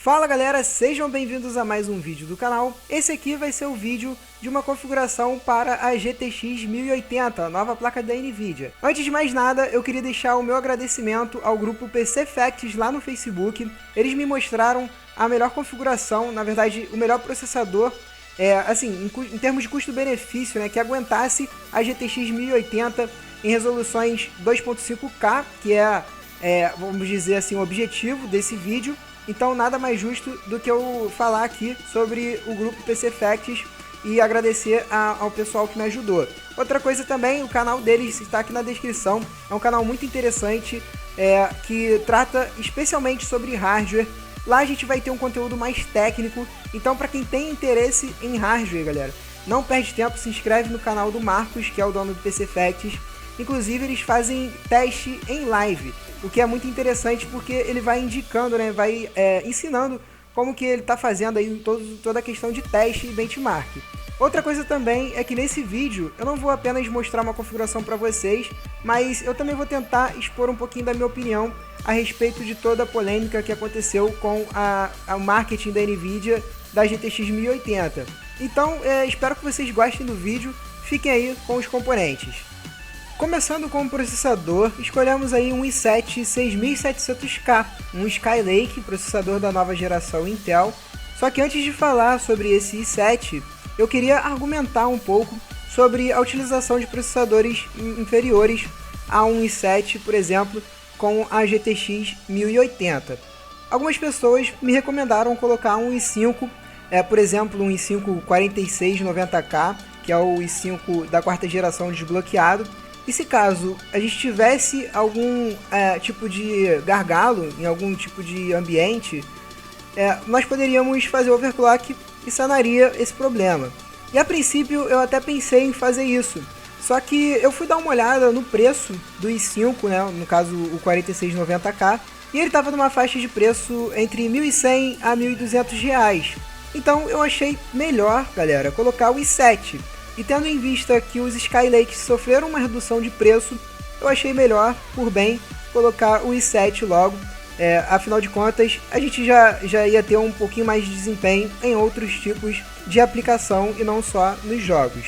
Fala galera, sejam bem-vindos a mais um vídeo do canal. Esse aqui vai ser o vídeo de uma configuração para a GTX 1080, a nova placa da Nvidia. Antes de mais nada, eu queria deixar o meu agradecimento ao grupo PC Facts lá no Facebook. Eles me mostraram a melhor configuração, na verdade o melhor processador, em termos de custo-benefício, né, que aguentasse a GTX 1080 em resoluções 2.5K, que vamos dizer assim, o objetivo desse vídeo. Então nada mais justo do que eu falar aqui sobre o grupo PC Facts e agradecer ao pessoal que me ajudou. Outra coisa também, o canal deles está aqui na descrição, é um canal muito interessante, que trata especialmente sobre hardware. Lá a gente vai ter um conteúdo mais técnico, então para quem tem interesse em hardware, galera, não perde tempo, se inscreve no canal do Marcos, que é o dono do PC Facts. Inclusive eles fazem teste em live, o que é muito interessante porque ele vai indicando, né, vai ensinando como que ele está fazendo aí toda a questão de teste e benchmark. Outra coisa também é que nesse vídeo eu não vou apenas mostrar uma configuração para vocês, mas eu também vou tentar expor um pouquinho da minha opinião a respeito de toda a polêmica que aconteceu com o marketing da Nvidia da GTX 1080. Então espero que vocês gostem do vídeo, fiquem aí com os componentes. Começando com o processador, escolhemos aí um i7 6700K, um Skylake, processador da nova geração Intel. Só que antes de falar sobre esse i7, eu queria argumentar um pouco sobre a utilização de processadores inferiores a um i7, por exemplo, com a GTX 1080. Algumas pessoas me recomendaram colocar um i5, por exemplo, um i5 4690K, que é o i5 da quarta geração desbloqueado. E se caso a gente tivesse algum tipo de gargalo em algum tipo de ambiente, nós poderíamos fazer overclock e sanaria esse problema. E a princípio eu até pensei em fazer isso, só que eu fui dar uma olhada no preço do i5, né, no caso o 4690K, e ele estava numa faixa de preço entre R$ 1.100 a R$ 1.200. Então eu achei melhor, galera, colocar o i7. E tendo em vista que os Skylakes sofreram uma redução de preço, eu achei melhor, por bem, colocar o i7 logo. Afinal de contas, a gente já ia ter um pouquinho mais de desempenho em outros tipos de aplicação e não só nos jogos.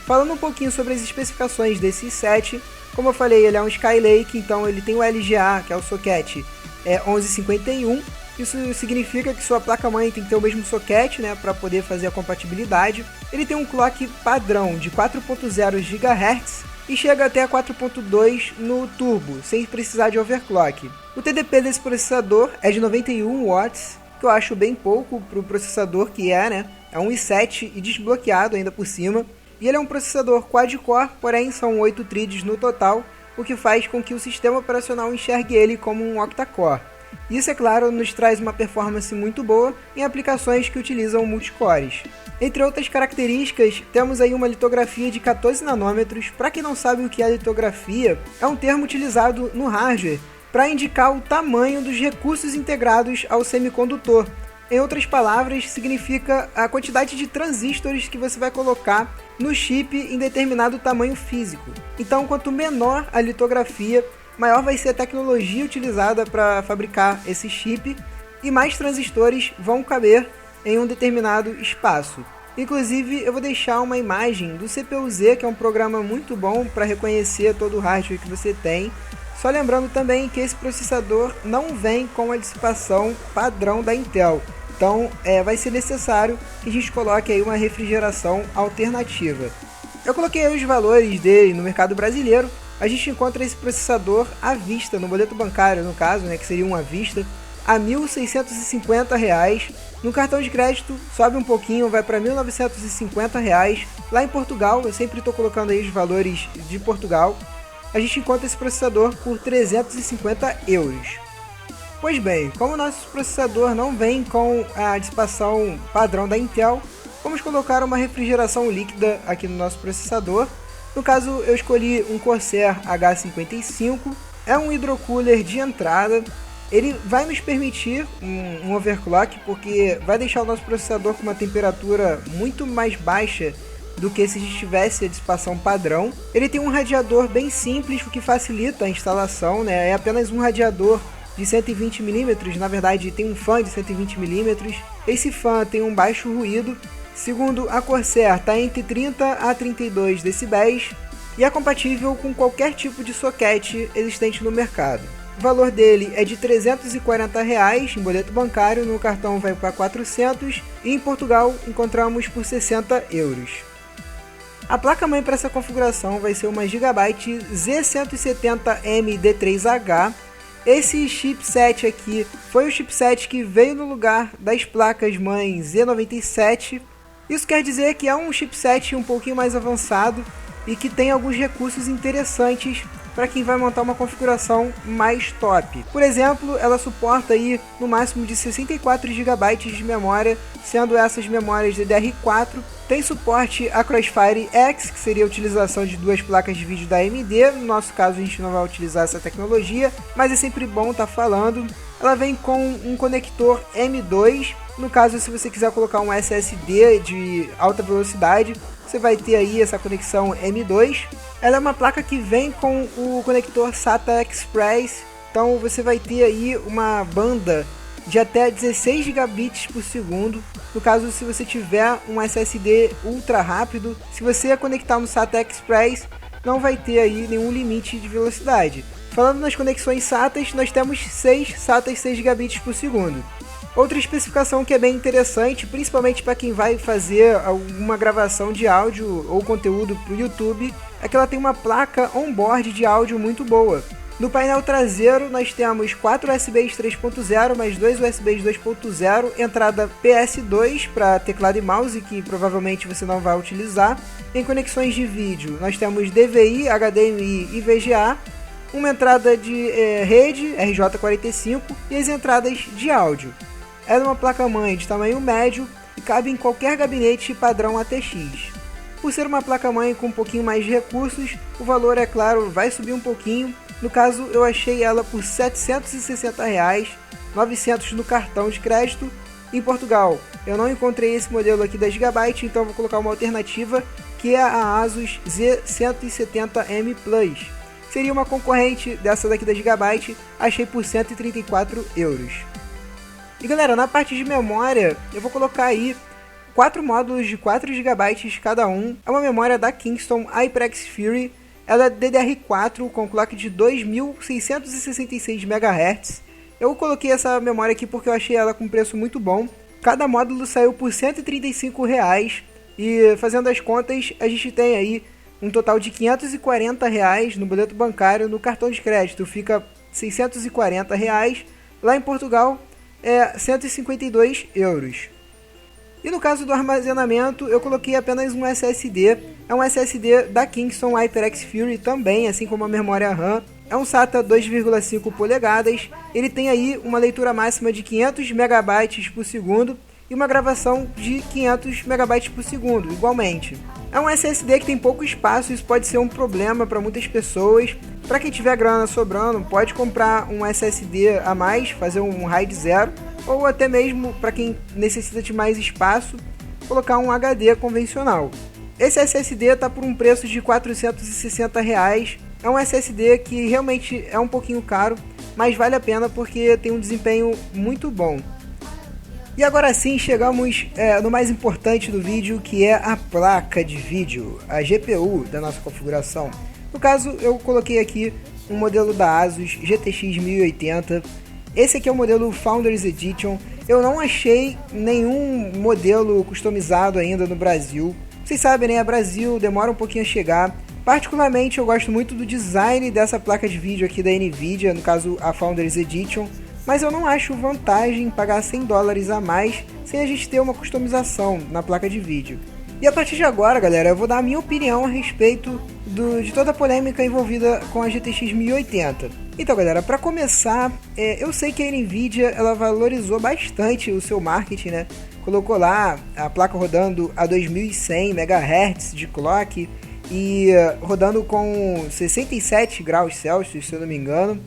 Falando um pouquinho sobre as especificações desse i7, como eu falei, ele é um Skylake, então ele tem o LGA, que é o socket 1151. Isso significa que sua placa-mãe tem que ter o mesmo socket, né, para poder fazer a compatibilidade. Ele tem um clock padrão de 4.0 GHz e chega até a 4.2 no turbo, sem precisar de overclock. O TDP desse processador é de 91 watts, que eu acho bem pouco para o processador que né? É um i7 e desbloqueado ainda por cima. E ele é um processador quad-core, porém são 8 threads no total, o que faz com que o sistema operacional enxergue ele como um octa-core. Isso, é claro, nos traz uma performance muito boa em aplicações que utilizam multicores. Entre outras características, temos aí uma litografia de 14 nanômetros. Para quem não sabe o que é litografia, é um termo utilizado no hardware para indicar o tamanho dos recursos integrados ao semicondutor. Em outras palavras, significa a quantidade de transistores que você vai colocar no chip em determinado tamanho físico. Então, quanto menor a litografia, maior vai ser a tecnologia utilizada para fabricar esse chip e mais transistores vão caber em um determinado espaço. Inclusive, eu vou deixar uma imagem do CPU-Z, que é um programa muito bom para reconhecer todo o hardware que você tem. Só lembrando também que esse processador não vem com a dissipação padrão da Intel. Então, vai ser necessário que a gente coloque aí uma refrigeração alternativa. Eu coloquei aí os valores dele no mercado brasileiro. A gente encontra esse processador à vista, no boleto bancário no caso, né, que seria um à vista, a R$ 1.650. No cartão de crédito sobe um pouquinho, vai para R$ 1.950. Lá em Portugal, eu sempre estou colocando aí os valores de Portugal, a gente encontra esse processador por 350 euros. Pois bem, como o nosso processador não vem com a dissipação padrão da Intel, vamos colocar uma refrigeração líquida aqui no nosso processador. No caso, eu escolhi um Corsair H55, é um hidrocooler de entrada. Ele vai nos permitir um overclock, porque vai deixar o nosso processador com uma temperatura muito mais baixa do que se tivesse a dissipação padrão. Ele tem um radiador bem simples, o que facilita a instalação, né? É apenas um radiador de 120mm, na verdade tem um fan de 120mm. Esse fan tem um baixo ruído. Segundo a Corsair, está entre 30 a 32 decibéis e é compatível com qualquer tipo de soquete existente no mercado. O valor dele é de R$ 340 em boleto bancário, no cartão vai para 400 e em Portugal encontramos por 60 euros. A placa-mãe para essa configuração vai ser uma Gigabyte Z170M-D3H. Esse chipset aqui foi o chipset que veio no lugar das placas-mãe Z97. Isso quer dizer que é um chipset um pouquinho mais avançado e que tem alguns recursos interessantes para quem vai montar uma configuração mais top. Por exemplo, ela suporta aí no máximo de 64 GB de memória, sendo essas memórias DDR4. Tem suporte a Crossfire X, que seria a utilização de duas placas de vídeo da AMD. No nosso caso, a gente não vai utilizar essa tecnologia, mas é sempre bom estar falando. Ela vem com um conector M2. No caso, se você quiser colocar um SSD de alta velocidade, você vai ter aí essa conexão M2. Ela é uma placa que vem com o conector SATA Express, então você vai ter aí uma banda de até 16 gigabits por segundo. No caso, se você tiver um SSD ultra rápido, se você conectar no SATA Express, não vai ter aí nenhum limite de velocidade. Falando nas conexões SATAs, nós temos 6 SATAs 6 gigabits por segundo. Outra especificação que é bem interessante, principalmente para quem vai fazer alguma gravação de áudio ou conteúdo para o YouTube, é que ela tem uma placa on-board de áudio muito boa. No painel traseiro nós temos 4 USBs 3.0 mais 2 USBs 2.0, entrada PS2 para teclado e mouse, que provavelmente você não vai utilizar. Em conexões de vídeo nós temos DVI, HDMI e VGA, uma entrada de rede RJ45 e as entradas de áudio. Ela é uma placa-mãe de tamanho médio e cabe em qualquer gabinete padrão ATX. Por ser uma placa-mãe com um pouquinho mais de recursos, o valor, é claro, vai subir um pouquinho. No caso, eu achei ela por R$ 760, 900 no cartão de crédito. Em Portugal, eu não encontrei esse modelo aqui da Gigabyte, então vou colocar uma alternativa, que é a Asus Z170M Plus. Seria uma concorrente dessa daqui da Gigabyte, achei por 134 euros. E galera, na parte de memória, eu vou colocar aí 4 módulos de 4 GB cada um. É uma memória da Kingston HyperX Fury. Ela é DDR4 com clock de 2666 MHz. Eu coloquei essa memória aqui porque eu achei ela com preço muito bom. Cada módulo saiu por R$ 135 e fazendo as contas, a gente tem aí um total de R$ 540 no boleto bancário. No cartão de crédito fica R$ 640. Lá em Portugal é 152 euros. E no caso do armazenamento, eu coloquei apenas um SSD. É um SSD da Kingston HyperX Fury também, assim como a memória RAM. É um SATA 2,5 polegadas. Ele tem aí uma leitura máxima de 500 MB por segundo e uma gravação de 500 MB por segundo, igualmente. É um SSD que tem pouco espaço, isso pode ser um problema para muitas pessoas. Para quem tiver grana sobrando, pode comprar um SSD a mais, fazer um RAID 0, ou até mesmo para quem necessita de mais espaço, colocar um HD convencional. Esse SSD está por um preço de R$ 460. É um SSD que realmente é um pouquinho caro, mas vale a pena porque tem um desempenho muito bom. E agora sim chegamos no mais importante do vídeo, que é a placa de vídeo, a GPU da nossa configuração. No caso, eu coloquei aqui um modelo da Asus GTX 1080. Esse aqui é o modelo Founders Edition. Eu não achei nenhum modelo customizado ainda no Brasil. Vocês sabem, né? Brasil demora um pouquinho a chegar. Particularmente, eu gosto muito do design dessa placa de vídeo aqui da Nvidia, no caso a Founders Edition. Mas eu não acho vantagem pagar $100 a mais sem a gente ter uma customização na placa de vídeo. E a partir de agora, galera, eu vou dar a minha opinião a respeito de toda a polêmica envolvida com a GTX 1080. Então, galera, para começar, eu sei que a Nvidia ela valorizou bastante o seu marketing, né? Colocou lá a placa rodando a 2100 MHz de clock e rodando com 67 graus Celsius, se eu não me engano.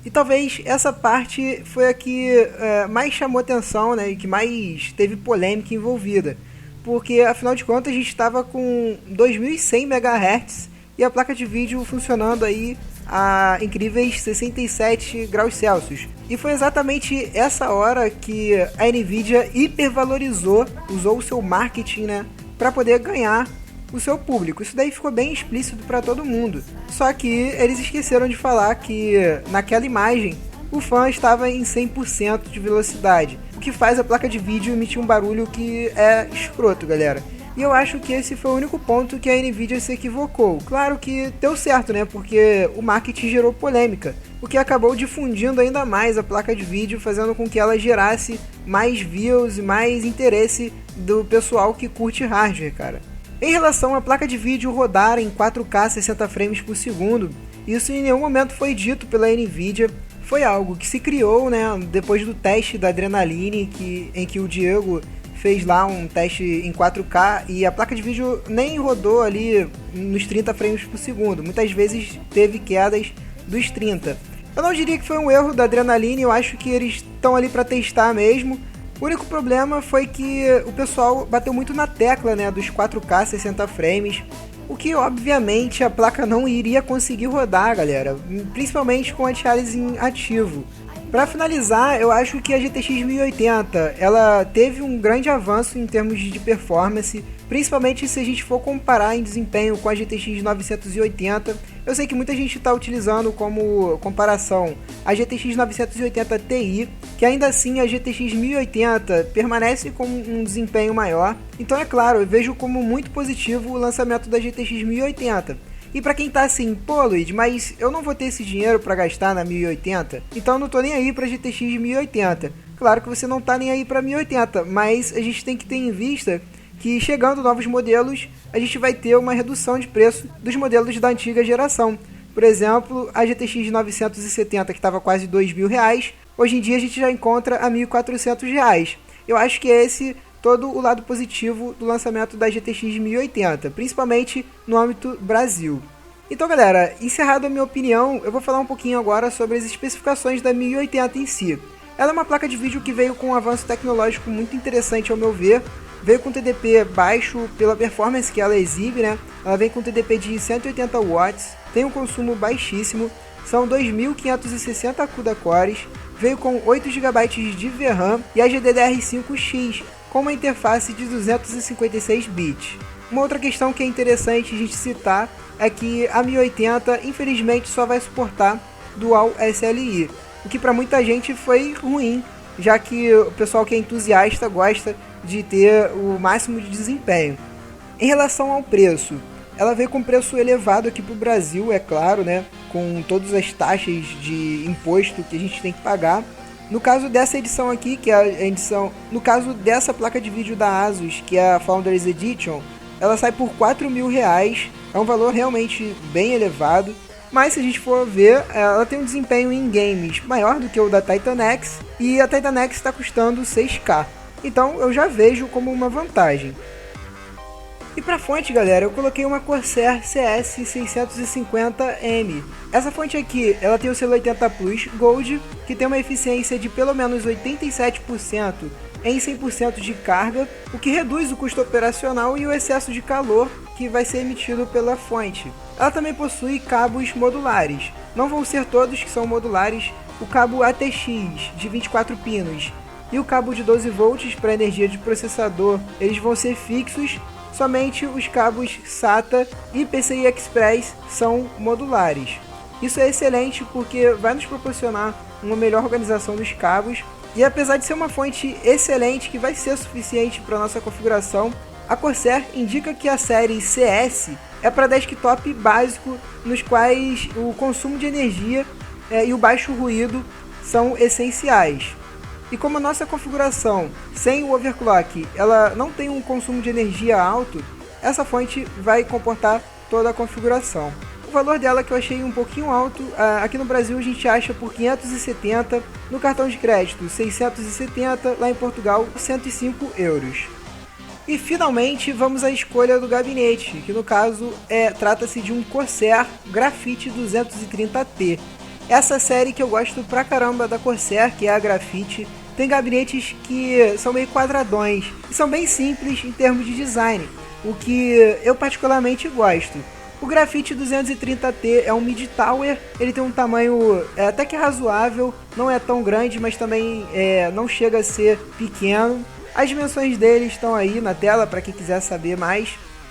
E talvez essa parte foi a que mais chamou atenção, né, e que mais teve polêmica envolvida. Porque, afinal de contas, a gente estava com 2100 MHz e a placa de vídeo funcionando aí a incríveis 67 graus Celsius. E foi exatamente essa hora que a Nvidia hipervalorizou, usou o seu marketing, né, para poder ganhar o seu público. Isso daí ficou bem explícito para todo mundo. Só que eles esqueceram de falar que naquela imagem o fã estava em 100% de velocidade, o que faz a placa de vídeo emitir um barulho que é escroto, galera. E eu acho que esse foi o único ponto que a Nvidia se equivocou. Claro que deu certo, né? Porque o marketing gerou polêmica, o que acabou difundindo ainda mais a placa de vídeo, fazendo com que ela gerasse mais views e mais interesse do pessoal que curte hardware, cara. Em relação à placa de vídeo rodar em 4K 60 frames por segundo, isso em nenhum momento foi dito pela Nvidia. Foi algo que se criou, né, depois do teste da Adrenaline, em que o Diego fez lá um teste em 4K e a placa de vídeo nem rodou ali nos 30 frames por segundo. Muitas vezes teve quedas dos 30. Eu não diria que foi um erro da Adrenaline, eu acho que eles estão ali para testar mesmo. O único problema foi que o pessoal bateu muito na tecla, né, dos 4K 60 frames, o que obviamente a placa não iria conseguir rodar, galera, principalmente com anti-aliasing ativo. Para finalizar, eu acho que a GTX 1080 ela teve um grande avanço em termos de performance, principalmente se a gente for comparar em desempenho com a GTX 980. Eu sei que muita gente está utilizando como comparação a GTX 980 Ti, que ainda assim a GTX 1080 permanece com um desempenho maior. Então é claro, eu vejo como muito positivo o lançamento da GTX 1080. E pra quem tá assim, pô Luiz, mas eu não vou ter esse dinheiro pra gastar na 1080, então eu não tô nem aí pra GTX 1080. Claro que você não tá nem aí pra 1080, mas a gente tem que ter em vista que chegando novos modelos, a gente vai ter uma redução de preço dos modelos da antiga geração. Por exemplo, a GTX 970, que estava quase R$2.000, hoje em dia a gente já encontra a R$1.400. Eu acho que esse todo o lado positivo do lançamento da GTX 1080, principalmente no âmbito Brasil. Então galera, encerrado a minha opinião, eu vou falar um pouquinho agora sobre as especificações da 1080 em si. Ela é uma placa de vídeo que veio com um avanço tecnológico muito interessante ao meu ver, veio com TDP baixo pela performance que ela exibe, né? Ela vem com TDP de 180 watts, tem um consumo baixíssimo, são 2.560 CUDA cores, veio com 8 GB de VRAM e a GDDR5X, com uma interface de 256 bits. Uma outra questão que é interessante a gente citar é que a 1080 infelizmente só vai suportar Dual SLI, o que para muita gente foi ruim, já que o pessoal que é entusiasta gosta de ter o máximo de desempenho. Em relação ao preço, ela veio com preço elevado aqui para o Brasil, é claro, né, com todas as taxas de imposto que a gente tem que pagar. No caso dessa edição aqui, que é a edição, no caso dessa placa de vídeo da Asus, que é a Founders Edition, ela sai por R$4.000, é um valor realmente bem elevado, mas se a gente for ver, ela tem um desempenho em games maior do que o da Titanex, e a Titanex está custando 6K, então eu já vejo como uma vantagem. E para fonte, galera, eu coloquei uma Corsair CS650M. Essa fonte aqui, ela tem o selo 80 Plus Gold, que tem uma eficiência de pelo menos 87% em 100% de carga, o que reduz o custo operacional e o excesso de calor que vai ser emitido pela fonte. Ela também possui cabos modulares. Não vão ser todos que são modulares, o cabo ATX de 24 pinos e o cabo de 12 volts para energia de processador, eles vão ser fixos. Somente os cabos SATA e PCI Express são modulares. Isso é excelente porque vai nos proporcionar uma melhor organização dos cabos e apesar de ser uma fonte excelente que vai ser suficiente para nossa configuração, a Corsair indica que a série CS é para desktop básico nos quais o consumo de energia e o baixo ruído são essenciais. E como a nossa configuração sem o overclock ela não tem um consumo de energia alto, essa fonte vai comportar toda a configuração. O valor dela que eu achei um pouquinho alto, aqui no Brasil a gente acha por 570, no cartão de crédito 670, lá em Portugal 105 euros. E finalmente vamos à escolha do gabinete, que no caso trata-se de um Corsair Graphite 230T. Essa série que eu gosto pra caramba da Corsair, que é a Graphite, tem gabinetes que são meio quadradões e são bem simples em termos de design, o que eu particularmente gosto. O Graphite 230T é um mid-tower, ele tem um tamanho até que razoável, não é tão grande, mas também não chega a ser pequeno. As dimensões dele estão aí na tela para quem quiser saber mais.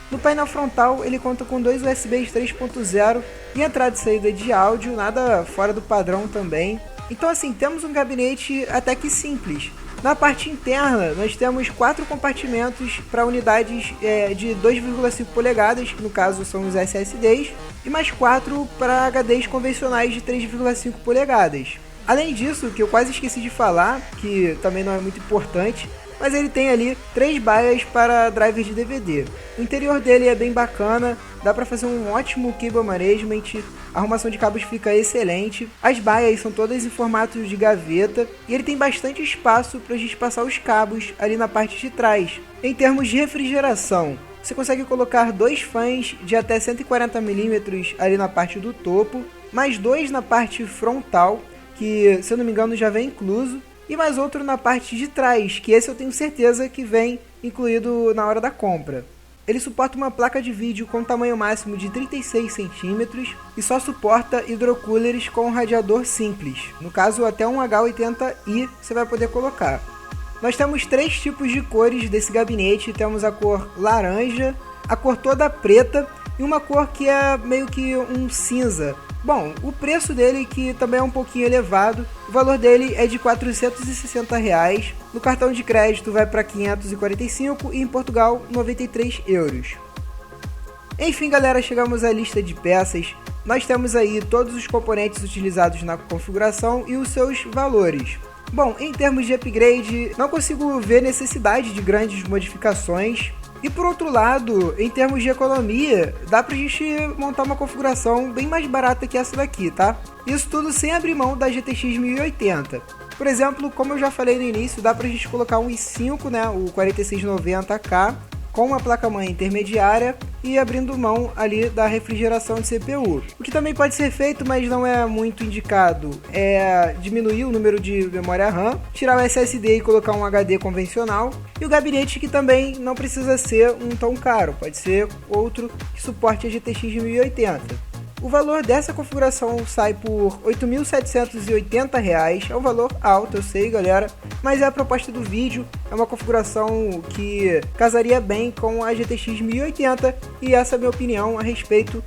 No painel frontal ele conta com dois USBs 3.0 e entrada e saída de áudio, nada fora do padrão também. Então assim, temos um gabinete até que simples. Na parte interna, nós temos 4 compartimentos para unidades de 2,5 polegadas, que no caso são os SSDs, e mais 4 para HDs convencionais de 3,5 polegadas. Além disso, que eu quase esqueci de falar, que também não é muito importante, mas ele tem ali 3 baias para driver de DVD. O interior dele é bem bacana, dá para fazer um ótimo cable management, a arrumação de cabos fica excelente, as baias são todas em formato de gaveta e ele tem bastante espaço para a gente passar os cabos ali na parte de trás. Em termos de refrigeração, você consegue colocar 2 fãs de até 140 mm ali na parte do topo, mais 2 na parte frontal, que se eu não me engano já vem incluso, e mais outro na parte de trás, que esse eu tenho certeza que vem incluído na hora da compra. Ele suporta uma placa de vídeo com tamanho máximo de 36 cm e só suporta hidrocoolers com um radiador simples. No caso, até um H80i você vai poder colocar. Nós temos 3 tipos de cores desse gabinete. Temos a cor laranja, a cor toda preta e uma cor que é meio que um cinza. Bom, o preço dele que também é um pouquinho elevado, o valor dele é de R$ 460, no cartão de crédito vai para 545 e em Portugal 93 euros. Enfim galera, chegamos à lista de peças, nós temos aí todos os componentes utilizados na configuração e os seus valores. Bom, em termos de upgrade, não consigo ver necessidade de grandes modificações. E por outro lado, em termos de economia, dá pra gente montar uma configuração bem mais barata que essa daqui, tá? Isso tudo sem abrir mão da GTX 1080. Por exemplo, como eu já falei no início, dá pra gente colocar um i5, né, o 4690K, com uma placa-mãe intermediária e abrindo mão ali da refrigeração de CPU. O que também pode ser feito, mas não é muito indicado, é diminuir o número de memória RAM, tirar o SSD e colocar um HD convencional, e o gabinete que também não precisa ser um tão caro, pode ser outro que suporte a GTX 1080. O valor dessa configuração sai por R$ 8.780, é um valor alto, eu sei galera, mas é a proposta do vídeo, é uma configuração que casaria bem com a GTX 1080 e essa é a minha opinião a respeito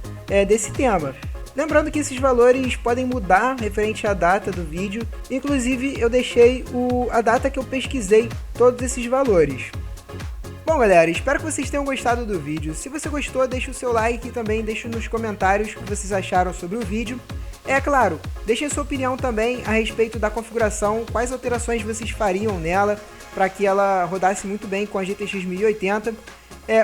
desse tema. Lembrando que esses valores podem mudar referente à data do vídeo, inclusive eu deixei a data que eu pesquisei todos esses valores. Bom galera, espero que vocês tenham gostado do vídeo. Se você gostou, deixa o seu like e também deixe nos comentários o que vocês acharam sobre o vídeo. É claro, deixem sua opinião também a respeito da configuração, quais alterações vocês fariam nela para que ela rodasse muito bem com a GTX 1080.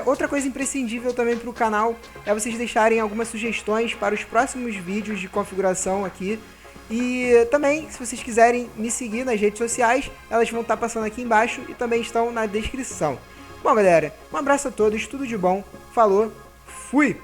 Outra coisa imprescindível também para o canal é vocês deixarem algumas sugestões para os próximos vídeos de configuração aqui. E também, se vocês quiserem me seguir nas redes sociais, elas vão estar passando aqui embaixo e também estão na descrição. Bom galera, um abraço a todos, tudo de bom, falou, fui!